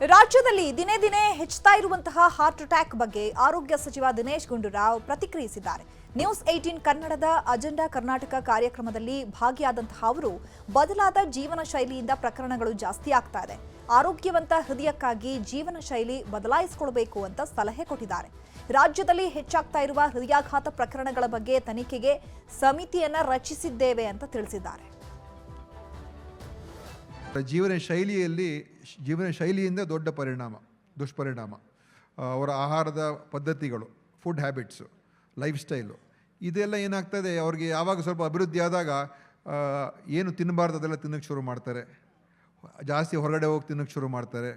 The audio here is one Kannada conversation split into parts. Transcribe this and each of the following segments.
ರಾಜ್ಯದಲ್ಲಿ ದಿನೇ ದಿನೇ ಹೆಚ್ಚುತ್ತಾ ಇರುವಂತಹ ಹಾರ್ಟ್ ಅಟ್ಯಾಕ್ ಬಗ್ಗೆ ಆರೋಗ್ಯ ಸಚಿವ ದಿನೇಶ್ ಗುಂಡೂರಾವ್ ಪ್ರತಿಕ್ರಿಯಿಸಿದ್ದಾರೆ. ನ್ಯೂಸ್ 18 ಕನ್ನಡದ ಅಜೆಂಡಾ ಕರ್ನಾಟಕ ಕಾರ್ಯಕ್ರಮದಲ್ಲಿ ಭಾಗಿಯಾದಂತಹ ಅವರು ಬದಲಾದ ಜೀವನ ಶೈಲಿಯಿಂದ ಪ್ರಕರಣಗಳು ಜಾಸ್ತಿ ಆಗ್ತಾ ಇದೆ. ಆರೋಗ್ಯವಂತ ಹೃದಯಕ್ಕಾಗಿ ಜೀವನ ಶೈಲಿ ಬದಲಾಯಿಸಿಕೊಳ್ಳಬೇಕು ಅಂತ ಸಲಹೆ ಕೊಟ್ಟಿದ್ದಾರೆ. ರಾಜ್ಯದಲ್ಲಿ ಹೆಚ್ಚಾಗ್ತಾ ಇರುವ ಹೃದಯಾಘಾತ ಪ್ರಕರಣಗಳ ಬಗ್ಗೆ ತನಿಖೆಗೆ ಸಮಿತಿಯನ್ನ ರಚಿಸಿದ್ದೇವೆ ಅಂತ ತಿಳಿಸಿದ್ದಾರೆ. ಜೀವನ ಶೈಲಿಯಿಂದ ದೊಡ್ಡ ದುಷ್ಪರಿಣಾಮ ಅವರ ಆಹಾರದ ಪದ್ಧತಿಗಳು, ಫುಡ್ ಹ್ಯಾಬಿಟ್ಸು, ಲೈಫ್ ಸ್ಟೈಲು ಇದೆಲ್ಲ ಏನಾಗ್ತದೆ, ಅವ್ರಿಗೆ ಯಾವಾಗ ಸ್ವಲ್ಪ ಅಭಿವೃದ್ಧಿ ಆದಾಗ ಏನು ತಿನ್ನಬಾರ್ದು ಅದೆಲ್ಲ ತಿನ್ನೋಕ್ಕೆ ಶುರು ಮಾಡ್ತಾರೆ, ಜಾಸ್ತಿ ಹೊರಗಡೆ ಹೋಗಿ ತಿನ್ನೋಕ್ಕೆ ಶುರು ಮಾಡ್ತಾರೆ,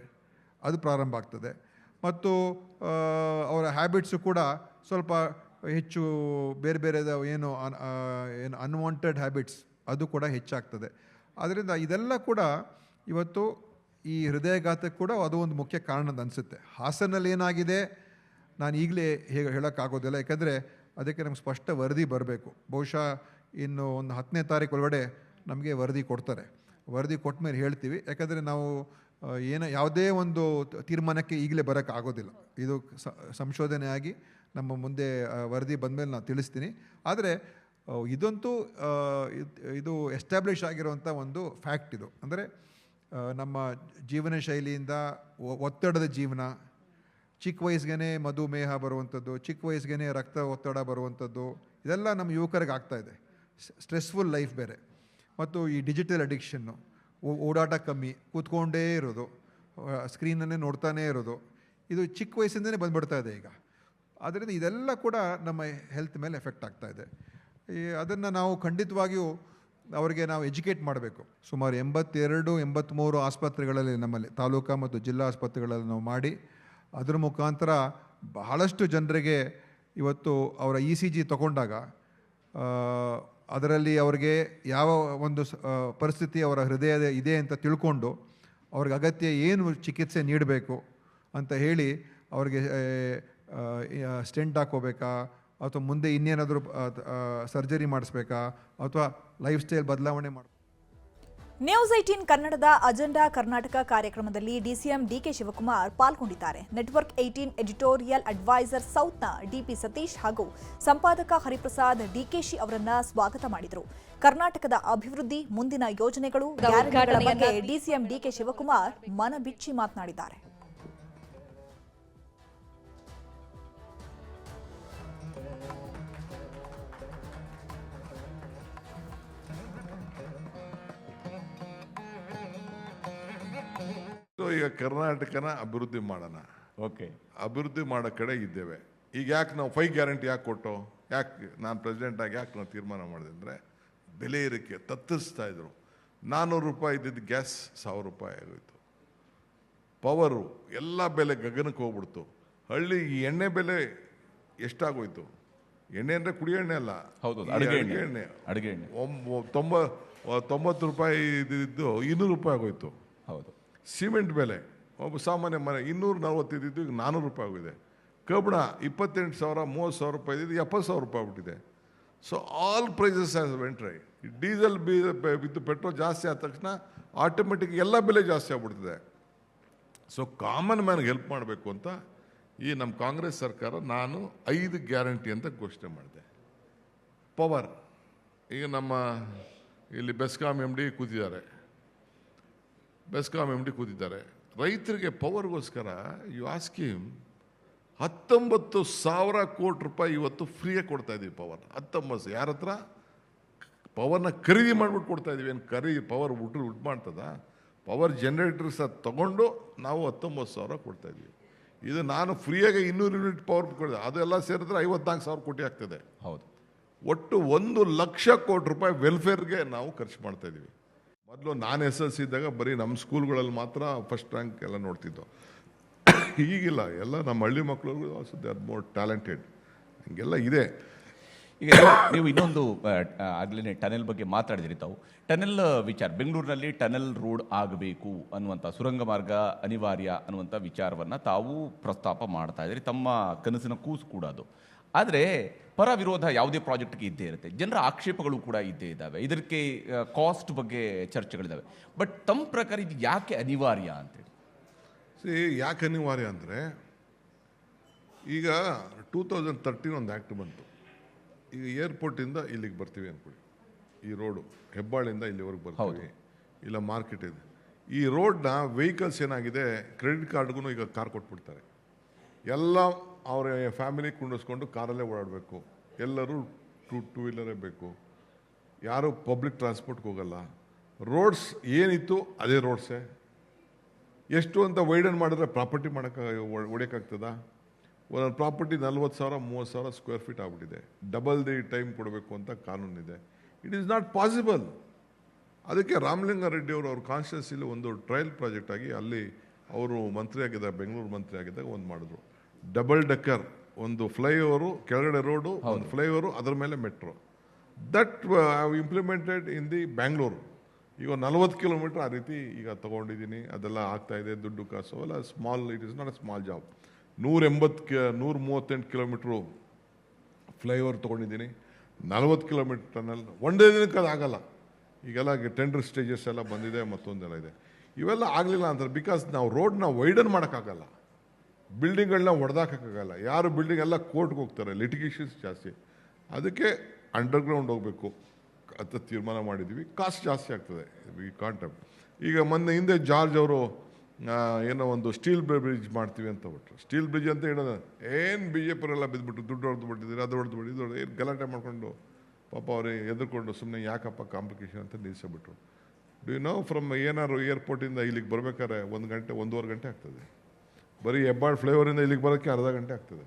ಅದು ಪ್ರಾರಂಭ ಆಗ್ತದೆ. ಮತ್ತು ಅವರ ಹ್ಯಾಬಿಟ್ಸು ಕೂಡ ಸ್ವಲ್ಪ ಹೆಚ್ಚು ಬೇರೆ ಬೇರೆದ ಏನು ಅನ್ವಾಂಟೆಡ್ ಹ್ಯಾಬಿಟ್ಸ್ ಅದು ಕೂಡ ಹೆಚ್ಚಾಗ್ತದೆ. ಆದ್ದರಿಂದ ಇದೆಲ್ಲ ಕೂಡ ಇವತ್ತು ಈ ಹೃದಯಾಘಾತಕ್ಕೆ ಕೂಡ ಅದು ಒಂದು ಮುಖ್ಯ ಕಾರಣ ಅಂತ ಅನಿಸುತ್ತೆ. ಹಾಸನಲ್ಲಿ ಏನಾಗಿದೆ ನಾನು ಈಗಲೇ ಹೇಳೋಕ್ಕಾಗೋದಿಲ್ಲ, ಯಾಕಂದರೆ ಅದಕ್ಕೆ ನಮ್ಗೆ ಸ್ಪಷ್ಟ ವರದಿ ಬರಬೇಕು. ಬಹುಶಃ ಇನ್ನು ಒಂದು 10ನೇ ತಾರೀಕು ಒಳಗಡೆ ನಮಗೆ ವರದಿ ಕೊಡ್ತಾರೆ. ವರದಿ ಕೊಟ್ಟ ಮೇಲೆ ಹೇಳ್ತೀವಿ, ಯಾಕಂದರೆ ನಾವು ಯಾವುದೇ ಒಂದು ತೀರ್ಮಾನಕ್ಕೆ ಈಗಲೇ ಬರೋಕ್ಕಾಗೋದಿಲ್ಲ. ಇದು ಸಂಶೋಧನೆ ಆಗಿ ನಮ್ಮ ಮುಂದೆ ವರದಿ ಬಂದಮೇಲೆ ನಾನು ತಿಳಿಸ್ತೀನಿ. ಆದರೆ ಇದಂತೂ ಇದು ಎಸ್ಟಾಬ್ಲಿಷ್ ಆಗಿರುವಂಥ ಒಂದು ಫ್ಯಾಕ್ಟ್. ಇದು ಅಂದರೆ ನಮ್ಮ ಜೀವನ ಶೈಲಿಯಿಂದ ಒತ್ತಡದ ಜೀವನ, ಚಿಕ್ಕ ವಯಸ್ಸಿಗೆ ಮಧುಮೇಹ ಬರುವಂಥದ್ದು, ಚಿಕ್ಕ ವಯಸ್ಸಿಗೆ ರಕ್ತ ಒತ್ತಡ ಬರುವಂಥದ್ದು, ಇದೆಲ್ಲ ನಮ್ಮ ಯುವಕರಿಗೆ ಆಗ್ತಾಯಿದೆ. ಸ್ಟ್ರೆಸ್ಫುಲ್ ಲೈಫ್ ಬೇರೆ, ಮತ್ತು ಈ ಡಿಜಿಟಲ್ ಅಡಿಕ್ಷನ್ನು, ಓಡಾಟ ಕಮ್ಮಿ, ಕೂತ್ಕೊಂಡೇ ಇರೋದು, ಸ್ಕ್ರೀನನ್ನೇ ನೋಡ್ತಾನೇ ಇರೋದು, ಇದು ಚಿಕ್ಕ ವಯಸ್ಸಿಂದನೇ ಬಂದುಬಿಡ್ತಾ ಇದೆ ಈಗ. ಆದ್ದರಿಂದ ಇದೆಲ್ಲ ಕೂಡ ನಮ್ಮ ಹೆಲ್ತ್ ಮೇಲೆ ಎಫೆಕ್ಟ್ ಆಗ್ತಾಯಿದೆ. ಅದನ್ನು ನಾವು ಖಂಡಿತವಾಗಿಯೂ ಅವರಿಗೆ ನಾವು ಎಜುಕೇಟ್ ಮಾಡಬೇಕು. ಸುಮಾರು 82-83 ಆಸ್ಪತ್ರೆಗಳಲ್ಲಿ, ನಮ್ಮಲ್ಲಿ ತಾಲೂಕಾ ಮತ್ತು ಜಿಲ್ಲಾ ಆಸ್ಪತ್ರೆಗಳಲ್ಲಿ ನಾವು ಮಾಡಿ ಅದರ ಮುಖಾಂತರ ಬಹಳಷ್ಟು ಜನರಿಗೆ ಇವತ್ತು ಅವರ ECG ತಗೊಂಡಾಗ ಅದರಲ್ಲಿ ಅವ್ರಿಗೆ ಯಾವ ಒಂದು ಪರಿಸ್ಥಿತಿ ಅವರ ಹೃದಯದ ಇದೆ ಅಂತ ತಿಳ್ಕೊಂಡು ಅವ್ರಿಗೆ ಅಗತ್ಯ ಏನು ಚಿಕಿತ್ಸೆ ನೀಡಬೇಕು ಅಂತ ಹೇಳಿ ಅವ್ರಿಗೆ ಸ್ಟೆಂಟ್ ಹಾಕೋಬೇಕಾ ಅಥವಾ ಮುಂದೆ ಇನ್ನೇನಾದರೂ ಸರ್ಜರಿ ಮಾಡಿಸ್ಬೇಕಾ ಅಥವಾ ಲೈಫ್ ಸ್ಟೈಲ್ ಬದಲಾವಣೆ ಮಾಡಿ. ನ್ಯೂಸ್ 18 ಕನ್ನಡದ ಅಜೆಂಡಾ ಕರ್ನಾಟಕ ಕಾರ್ಯಕ್ರಮದಲ್ಲಿ DCM DK ಶಿವಕುಮಾರ್ ಪಾಲ್ಗೊಂಡಿದ್ದಾರೆ. ನೆಟ್ವರ್ಕ್ 18 ಎಡಿಟೋರಿಯಲ್ ಅಡ್ವೈಸರ್ ಸೌತ್ನ DP ಸತೀಶ್ ಹಾಗೂ ಸಂಪಾದಕ ಹರಿಪ್ರಸಾದ್ DKಶಿ ಅವರನ್ನ ಸ್ವಾಗತ ಮಾಡಿದರು. ಕರ್ನಾಟಕದ ಅಭಿವೃದ್ಧಿ, ಮುಂದಿನ ಯೋಜನೆಗಳು, ಗ್ಯಾರಂಟಿಗಳ ಬಗ್ಗೆ DCM DK ಶಿವಕುಮಾರ್ ಮನಬಿಚ್ಚಿ ಮಾತನಾಡಿದ್ದಾರೆ. ಈಗ ಕರ್ನಾಟಕನ ಅಭಿವೃದ್ಧಿ ಮಾಡೋಣ, ಅಭಿವೃದ್ಧಿ ಮಾಡೋ ಕಡೆ ಇದ್ದೇವೆ. ಈಗ ಯಾಕೆ ನಾವು 5 ಗ್ಯಾರಂಟಿ ಯಾಕೆ ಕೊಟ್ಟು, ಯಾಕೆ ನಾನು ಪ್ರೆಸಿಡೆಂಟಾಗಿ ಯಾಕೆ ನಾವು ತೀರ್ಮಾನ ಮಾಡಿದೆ ಅಂದರೆ, ಬೆಲೆ ಏರಿಕೆ ತತ್ತಿಸ್ತಾ ಇದ್ರು. 400 ರೂಪಾಯಿ ಇದ್ದಿದ್ದು ಗ್ಯಾಸ್ 1000 ರೂಪಾಯಿ ಆಗೋಯ್ತು. ಪವರು ಎಲ್ಲ ಬೆಲೆ ಗಗನಕ್ಕೆ ಹೋಗ್ಬಿಡ್ತು. ಹಳ್ಳಿ ಈ ಎಣ್ಣೆ ಬೆಲೆ ಎಷ್ಟಾಗೋಯ್ತು? ಎಣ್ಣೆ ಅಂದರೆ ಕುಡಿಯೋ ಎಣ್ಣೆ ಅಲ್ಲ, ಅಡುಗೆ ಎಣ್ಣೆ. 90 ರೂಪಾಯಿ ಇದ್ದಿದ್ದು 200 ರೂಪಾಯಿ ಆಗೋಯ್ತು. ಹೌದು. ಸಿಮೆಂಟ್ ಬೆಲೆ ಒಬ್ಬ ಸಾಮಾನ್ಯ ಮನೆ 240 ಇದ್ದಿದ್ದು ಈಗ 400 ರೂಪಾಯಿ ಆಗಿದೆ. ಕಬ್ಬಣ 28,000 30,000 ರೂಪಾಯಿ ಇದ್ದಿದ್ದು 70,000 ರೂಪಾಯಿ ಆಗ್ಬಿಟ್ಟಿದೆ. So all prices has went right. Diesel ಬಿದ್ದು ಪೆಟ್ರೋಲ್ ಜಾಸ್ತಿ ಆದ ತಕ್ಷಣ ಆಟೋಮೆಟಿಕ್ ಎಲ್ಲ ಬೆಲೆ ಜಾಸ್ತಿ ಆಗ್ಬಿಡ್ತದೆ. ಸೊ ಕಾಮನ್ ಮ್ಯಾನ್ಗೆ ಹೆಲ್ಪ್ ಮಾಡಬೇಕು ಅಂತ ಈ ನಮ್ಮ ಕಾಂಗ್ರೆಸ್ ಸರ್ಕಾರ ನಾನು 5 ಗ್ಯಾರಂಟಿ ಅಂತ ಘೋಷಣೆ ಮಾಡಿದೆ. ಪವರ್, ಈಗ ನಮ್ಮ ಇಲ್ಲಿ ಬೆಸ್ಕಾಂ MD ಕೂತಿದ್ದಾರೆ. ರೈತರಿಗೆ ಪವರ್ಗೋಸ್ಕರ ಯು ಆಸ್ಕಿಮ್ 19,000 ಕೋಟಿ ರೂಪಾಯಿ ಇವತ್ತು ಫ್ರೀಯಾಗಿ ಕೊಡ್ತಾ ಇದ್ದೀವಿ. ಪವರ್ 19 ಯಾರ ಹತ್ರ ಪವರ್ನ ಖರೀದಿ ಮಾಡಿಬಿಟ್ಟು ಕೊಡ್ತಾ ಇದ್ದೀವಿ. ಏನು ಪವರ್ ಉಟ್ಟು ಮಾಡ್ತದ? ಪವರ್ ಜನರೇಟರ್ಸ್ ಅದು ತೊಗೊಂಡು ನಾವು 19,000 ಕೊಡ್ತಾ ಇದ್ದೀವಿ. ಇದು ನಾನು ಫ್ರೀಯಾಗಿ 200 ಯೂನಿಟ್ ಪವರ್ ಕೊಡಿದೆ, ಅದೆಲ್ಲ ಸೇರಿದ್ರೆ 54,000 ಕೋಟಿ ಆಗ್ತದೆ. ಹೌದು. ಒಟ್ಟು 1,00,000 ಕೋಟಿ ರೂಪಾಯಿ ವೆಲ್ಫೇರ್ಗೆ ನಾವು ಖರ್ಚು ಮಾಡ್ತಾ ಇದ್ದೀವಿ. ಮೊದಲು ನಾನು SSLC ಇದ್ದಾಗ ಬರೀ ನಮ್ಮ ಸ್ಕೂಲ್ಗಳಲ್ಲಿ ಮಾತ್ರ ಫಸ್ಟ್ ರ್ಯಾಂಕ್ ಎಲ್ಲ ನೋಡ್ತಿದ್ದೋ. ಈಗಿಲ್ಲ, ಎಲ್ಲ ನಮ್ಮ ಹಳ್ಳಿ ಮಕ್ಕಳು ದೇ ಆರ್ ಮೋರ್ ಟ್ಯಾಲೆಂಟೆಡ್, ಹಂಗೆಲ್ಲ ಇದೆ. ಈಗ ನೀವು ಇನ್ನೊಂದು ಆಗಲೇ ಟನೆಲ್ ಬಗ್ಗೆ ಮಾತಾಡಿದ್ರಿ. ತಾವು ಟನೆಲ್ ವಿಚಾರ, ಬೆಂಗಳೂರಿನಲ್ಲಿ ಟನೆಲ್ ರೋಡ್ ಆಗಬೇಕು ಅನ್ನುವಂಥ, ಸುರಂಗ ಮಾರ್ಗ ಅನಿವಾರ್ಯ ಅನ್ನುವಂಥ ವಿಚಾರವನ್ನು ತಾವು ಪ್ರಸ್ತಾಪ ಮಾಡ್ತಾ ಇದ್ರಿ. ತಮ್ಮ ಕನಸಿನ ಕೂಸು ಕೂಡ ಅದು. ಆದರೆ ಪರ ವಿರೋಧ ಯಾವುದೇ ಪ್ರಾಜೆಕ್ಟ್ಗೆ ಇದ್ದೇ ಇರುತ್ತೆ, ಜನರ ಆಕ್ಷೇಪಗಳು ಕೂಡ ಇದ್ದೇ ಇದ್ದಾವೆ, ಇದಕ್ಕೆ ಕಾಸ್ಟ್ ಬಗ್ಗೆ ಚರ್ಚೆಗಳಿದ್ದಾವೆ. ಬಟ್ ತಮ್ಮ ಪ್ರಕಾರ ಇದು ಯಾಕೆ ಅನಿವಾರ್ಯ ಅಂತೇಳಿ? ಯಾಕೆ ಅನಿವಾರ್ಯ ಅಂದರೆ ಈಗ 2013 ಒಂದು ಆ್ಯಕ್ಟ್ ಬಂತು. ಈಗ ಏರ್ಪೋರ್ಟಿಂದ ಇಲ್ಲಿಗೆ ಬರ್ತೀವಿ ಅಂದ್ಕೊಳ್ಳಿ, ಈ ರೋಡು ಹೆಬ್ಬಾಳಿಂದ ಇಲ್ಲಿವರೆಗೆ ಬರ್ತೀವಿ, ಇಲ್ಲ ಮಾರ್ಕೆಟ್ ಇದೆ. ಈ ರೋಡ್ನ ವೆಹಿಕಲ್ಸ್ ಏನಾಗಿದೆ, ಕ್ರೆಡಿಟ್ ಕಾರ್ಡ್ಗೂ ಈಗ ಕಾರ್ ಕೊಟ್ಬಿಡ್ತಾರೆ. ಎಲ್ಲ ಅವರ ಫ್ಯಾಮಿಲಿ ಕುಂಡಿಸ್ಕೊಂಡು ಕಾರಲ್ಲೇ ಓಡಾಡಬೇಕು. ಎಲ್ಲರೂ ಟೂ ವೀಲರೇ ಬೇಕು. ಯಾರು ಪಬ್ಲಿಕ್ ಟ್ರಾನ್ಸ್ಪೋರ್ಟ್ಗೆ ಹೋಗಲ್ಲ. ರೋಡ್ಸ್ ಏನಿತ್ತು ಅದೇ ರೋಡ್ಸೇ. ಎಷ್ಟು ಅಂತ ವೈಡನ್ ಮಾಡಿದ್ರೆ ಪ್ರಾಪರ್ಟಿ ಹೊಡೆಯೋಕ್ಕಾಗ್ತದ? ಒಂದೊಂದು ಪ್ರಾಪರ್ಟಿ 40,000 30,000 ಸ್ಕ್ವೇರ್ ಫೀಟ್ ಆಗ್ಬಿಟ್ಟಿದೆ. ಡಬಲ್ ದಿ ಟೈಮ್ ಕೊಡಬೇಕು ಅಂತ ಕಾನೂನಿದೆ. It is not possible. ಅದಕ್ಕೆ ರಾಮಲಿಂಗಾರೆಡ್ಡಿ ಅವರು ಅವ್ರ ಕಾನ್ಸ್ಟಿಟ್ಯೂನ್ಸಿಲಿ ಒಂದು ಟ್ರಯಲ್ ಪ್ರಾಜೆಕ್ಟ್ ಆಗಿ ಅಲ್ಲಿ ಅವರು ಮಂತ್ರಿ ಆಗಿದ್ದಾಗ, ಬೆಂಗಳೂರು ಮಂತ್ರಿ ಆಗಿದ್ದಾಗ ಒಂದು ಮಾಡಿದ್ರು. ಡಬಲ್ ಡೆಕ್ಕರ್, ಒಂದು ಫ್ಲೈಓವರು, ಕೆಳಗಡೆ ರೋಡು, ಒಂದು ಫ್ಲೈಓವರು, ಅದರ ಮೇಲೆ metro. That have implemented in the Bangalore. ಈಗ 40 ಕಿಲೋಮೀಟ್ರ್ ಆ ರೀತಿ ಈಗ ತೊಗೊಂಡಿದ್ದೀನಿ. ಅದೆಲ್ಲ ಆಗ್ತಾ ಇದೆ. ದುಡ್ಡು ಕಾಸು ಅವೆಲ್ಲ small, it is not a small job. 138 kilometre flyover ತೊಗೊಂಡಿದ್ದೀನಿ. 40 ಕಿಲೋಮೀಟ್ರ್ ಟನಲ್. ಒಂದೇ ದಿನಕ್ಕೆ ಅದು ಆಗಲ್ಲ. ಈಗೆಲ್ಲ ಟೆಂಡರ್ ಸ್ಟೇಜಸ್ ಎಲ್ಲ ಬಂದಿದೆ, ಮತ್ತೊಂದೆಲ್ಲ ಇದೆ. ಇವೆಲ್ಲ ಆಗಲಿಲ್ಲ ಅಂತಾರೆ ಬಿಕಾಸ್ ನಾವು ರೋಡ್ನ ವೈಡನ್ ಮಾಡೋಕ್ಕಾಗಲ್ಲ, ಬಿಲ್ಡಿಂಗ್ಗಳನ್ನ ಹೊಡೆದಾಕೋಕ್ಕಾಗಲ್ಲ. ಯಾರು ಬಿಲ್ಡಿಂಗ್ ಎಲ್ಲ ಕೋರ್ಟ್ಗೆ ಹೋಗ್ತಾರೆ, ಲಿಟಿಗೇಷನ್ಸ್ ಜಾಸ್ತಿ. ಅದಕ್ಕೆ ಅಂಡರ್ಗ್ರೌಂಡ್ ಹೋಗಬೇಕು ಅಂತ ತೀರ್ಮಾನ ಮಾಡಿದ್ವಿ. ಕಾಸ್ಟ್ ಜಾಸ್ತಿ ಆಗ್ತದೆ, ವಿ ಕಾಂಟ್. ಈಗ ಮೊನ್ನೆ ಹಿಂದೆ ಜಾರ್ಜ್ ಅವರು ಏನೋ ಒಂದು ಸ್ಟೀಲ್ ಬ್ರಿಡ್ಜ್ ಮಾಡ್ತೀವಿ ಅಂತ ಬಿಟ್ರು. ಸ್ಟೀಲ್ ಬ್ರಿಡ್ಜ್ ಅಂತ ಹೇಳೋದು ಏನು BJP ಎಲ್ಲ ಬಿದ್ದುಬಿಟ್ಟು ದುಡ್ಡು ಹೊಡೆದು ಬಿಟ್ಟಿದ್ದೀರಿ, ಅದು ಹೊಡೆದು ಬಿಟ್ಟು ಇದು ಹೊಡೆದು ಏನು ಗಲಾಟೆ ಮಾಡ್ಕೊಂಡು ಪಾಪ ಅವ್ರಿಗೆ ಎದುರ್ಕೊಂಡು ಸುಮ್ಮನೆ ಯಾಕಪ್ಪ ಕಾಂಪ್ಲಿಕೇಶನ್ ಅಂತ ನಿಲ್ಲಿಸ್ಬಿಟ್ರು. ಡು ಯು ನೋ, ಫ್ರಮ್ ಏನಾರು ಏರ್ಪೋರ್ಟಿಂದ ಇಲ್ಲಿಗೆ ಬರ್ಬೇಕಾದ್ರೆ 1 ಗಂಟೆ 1.5 ಗಂಟೆ ಆಗ್ತದೆ. ಬರೀ ಹೆಬ್ಬಾಳ್ ಫ್ಲೈಓವರಿಂದ ಇಲ್ಲಿಗೆ ಬರೋಕ್ಕೆ ಅರ್ಧ ಗಂಟೆ ಆಗ್ತದೆ.